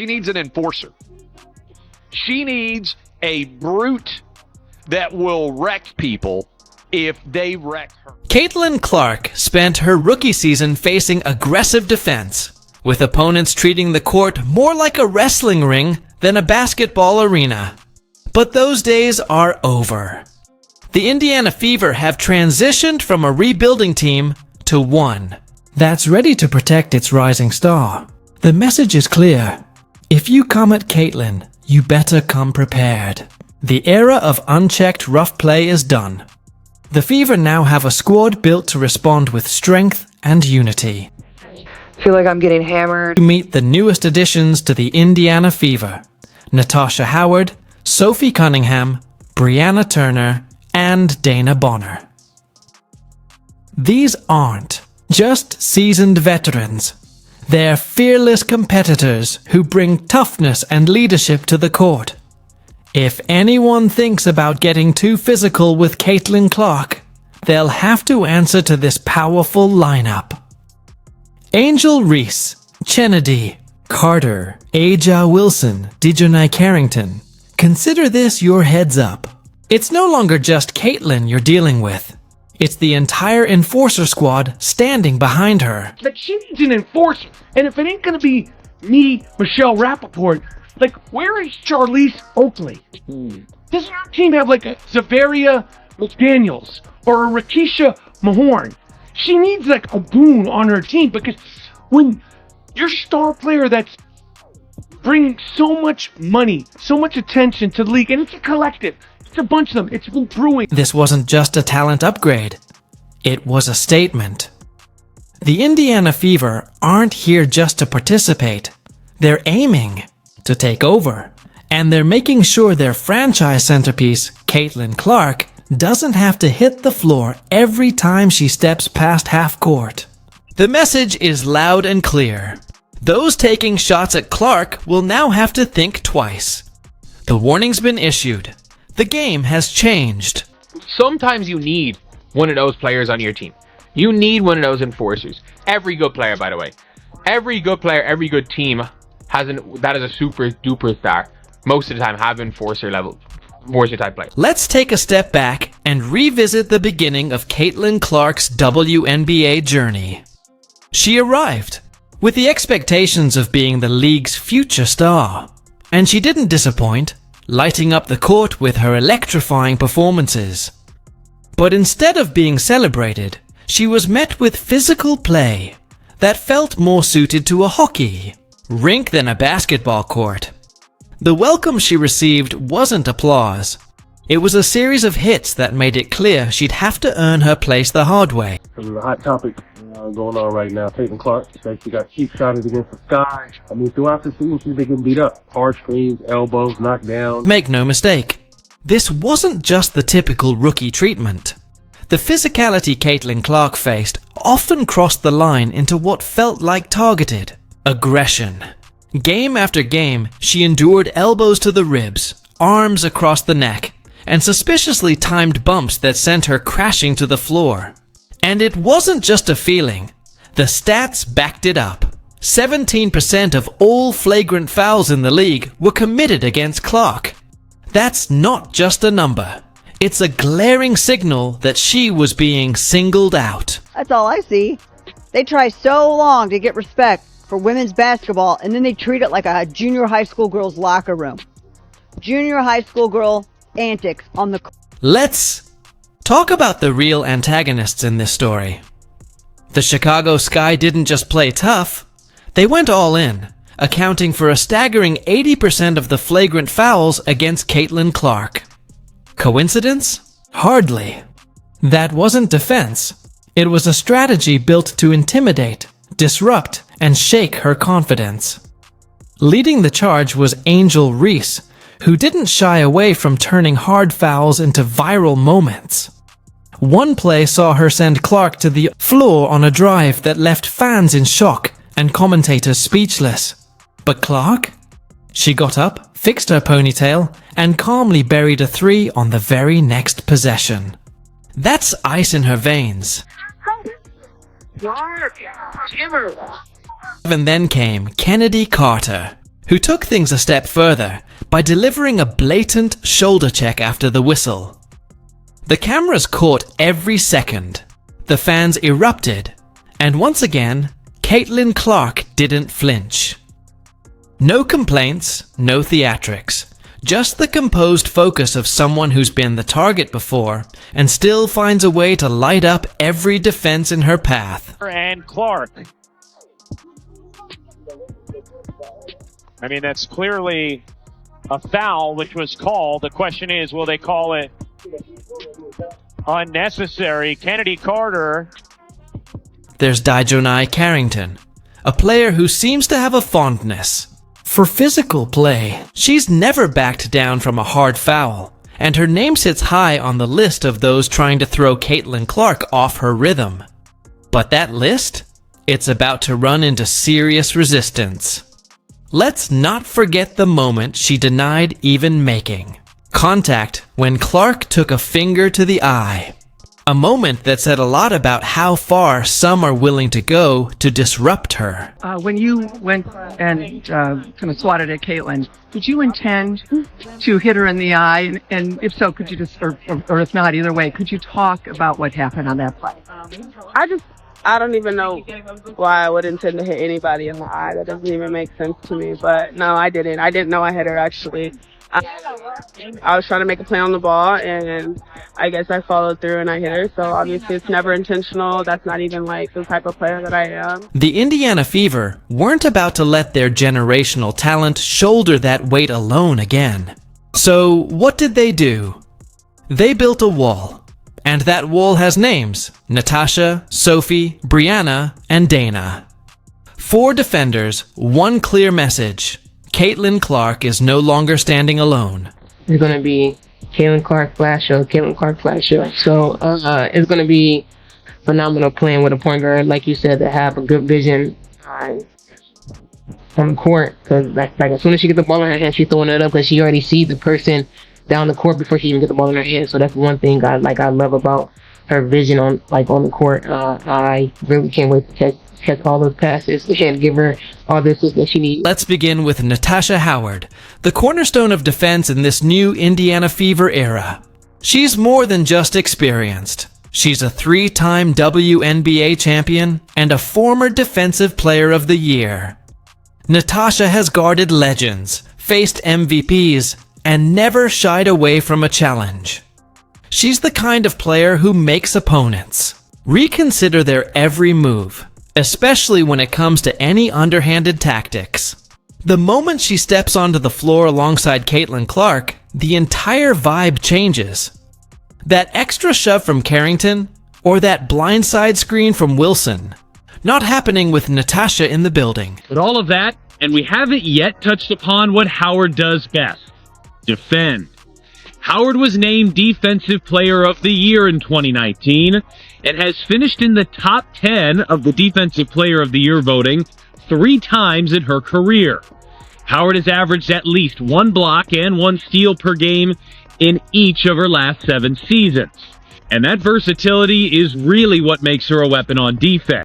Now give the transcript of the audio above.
She needs an enforcer. She needs a brute that will wreck people if they wreck her. Caitlin Clark spent her rookie season facing aggressive defense, with opponents treating the court more like a wrestling ring than a basketball arena. But those days are over. The Indiana Fever have transitioned from a rebuilding team to one that's ready to protect its rising star. The message is clear. If you come at Caitlin, you better come prepared. The era of unchecked rough play is done. The Fever now have a squad built to respond with strength and unity. I feel like I'm getting hammered. To meet the newest additions to the Indiana Fever: Natasha Howard, Sophie Cunningham, Brianna Turner, and Dana Bonner. These aren't just seasoned veterans. They're fearless competitors who bring toughness and leadership to the court. If anyone thinks about getting too physical with Caitlin Clark, they'll have to answer to this powerful lineup. Angel Reese, Kennedy, Carter, Aja Wilson, Dejanay Carrington. Consider this your heads up. It's no longer just Caitlin you're dealing with. It's the entire enforcer squad standing behind her. Like, she needs an enforcer. And if it ain't gonna be me, Michelle Rappaport, like, where is Charlize Oakley? Doesn't our team have like a Zavaria McDaniels or a Rakisha Mahorn? She needs like a boon on her team, because when your star player that's bringing so much money, so much attention to the league, and it's a collective, it's a bunch of them, it's been brewing. This wasn't just a talent upgrade. It was a statement. The Indiana Fever aren't here just to participate. They're aiming to take over. And they're making sure their franchise centerpiece, Caitlin Clark, doesn't have to hit the floor every time she steps past half court. The message is loud and clear. Those taking shots at Clark will now have to think twice. The warning's been issued. The game has changed. Sometimes you need one of those players on your team. You need one of those enforcers. Every good player, by the way. Every good player, every good team that is a super duper star. Most of the time have enforcer type players. Let's take a step back and revisit the beginning of Caitlin Clark's WNBA journey. She arrived with the expectations of being the league's future star. And she didn't disappoint, lighting up the court with her electrifying performances. But instead of being celebrated, she was met with physical play that felt more suited to a hockey rink than a basketball court. The welcome she received wasn't applause. It was a series of hits that made it clear she'd have to earn her place the hard way. There's a hot topic going on right now. Caitlin Clark says she got cheap shotted against the sky. I mean, throughout the season, she's been getting beat up. Hard screens, elbows, knocked down. Make no mistake, this wasn't just the typical rookie treatment. The physicality Caitlin Clark faced often crossed the line into what felt like targeted aggression. Game after game, she endured elbows to the ribs, arms across the neck, and suspiciously timed bumps that sent her crashing to the floor. And it wasn't just a feeling. The stats backed it up. 17% of all flagrant fouls in the league were committed against Clark. That's not just a number. It's a glaring signal that she was being singled out. That's all I see. They try so long to get respect for women's basketball, and then they treat it like a junior high school girl's locker room. Junior high school girl antics on the... Let's talk about the real antagonists in this story. The Chicago Sky didn't just play tough, they went all in, accounting for a staggering 80% of the flagrant fouls against Caitlin Clark. Coincidence? Hardly. That wasn't defense. It was a strategy built to intimidate, disrupt, and shake her confidence. Leading the charge was Angel Reese, who didn't shy away from turning hard fouls into viral moments. One play saw her send Clark to the floor on a drive that left fans in shock and commentators speechless. But Clark? She got up, fixed her ponytail, and calmly buried a three on the very next possession. That's ice in her veins. And then came Kennedy Carter, who took things a step further by delivering a blatant shoulder check after the whistle. The cameras caught every second. The fans erupted, and once again, Caitlin Clark didn't flinch. No complaints, no theatrics. Just the composed focus of someone who's been the target before and still finds a way to light up every defense in her path. And Clark. I mean, that's clearly a foul which was called. The question is, will they call it unnecessary? Kennedy Carter. There's Dijonai Carrington, a player who seems to have a fondness for physical play. She's never backed down from a hard foul, and her name sits high on the list of those trying to throw Caitlin Clark off her rhythm. But that list? It's about to run into serious resistance. Let's not forget the moment she denied even making. Contact when Clark took a finger to the eye. A moment that said a lot about how far some are willing to go to disrupt her. When you went and kind of swatted at Caitlin, did you intend to hit her in the eye? And if so, could you just, or if not, either way, could you talk about what happened on that play? I don't even know why I would intend to hit anybody in the eye. That doesn't even make sense to me. But no, I didn't. I didn't know I hit her, actually. I was trying to make a play on the ball, and I guess I followed through and I hit her. So obviously it's never intentional. That's not even like the type of player that I am. The Indiana Fever weren't about to let their generational talent shoulder that weight alone again. So what did they do? They built a wall. And that wall has names: Natasha, Sophie, Brianna, and Dana. 4 defenders, one clear message. Caitlin Clark is no longer standing alone. It's going to be Caitlin Clark flash show, Caitlin Clark flash show. So it's going to be phenomenal playing with a point guard, like you said, that have a good vision on the court. Because like as soon as she gets the ball in her hand, she's throwing it up because she already sees the person down the court before she even gets the ball in her hand. So that's one thing I love about her vision on the court. I really can't wait to catch all those passes and give her all the assists that she needs. Let's begin with Natasha Howard, the cornerstone of defense in this new Indiana Fever era. She's more than just experienced. She's a 3-time WNBA champion and a former Defensive Player of the Year. Natasha has guarded legends, faced MVPs, and never shied away from a challenge. She's the kind of player who makes opponents reconsider their every move, especially when it comes to any underhanded tactics. The moment she steps onto the floor alongside Caitlin Clark, the entire vibe changes. That extra shove from Carrington, or that blindside screen from Wilson, not happening with Natasha in the building. With all of that, and we haven't yet touched upon what Howard does best: defend. Howard was named Defensive Player of the Year in 2019 and has finished in the top 10 of the Defensive Player of the Year voting 3 times in her career. Howard has averaged at least 1 block and 1 steal per game in each of her last 7 seasons. And that versatility is really what makes her a weapon on defense.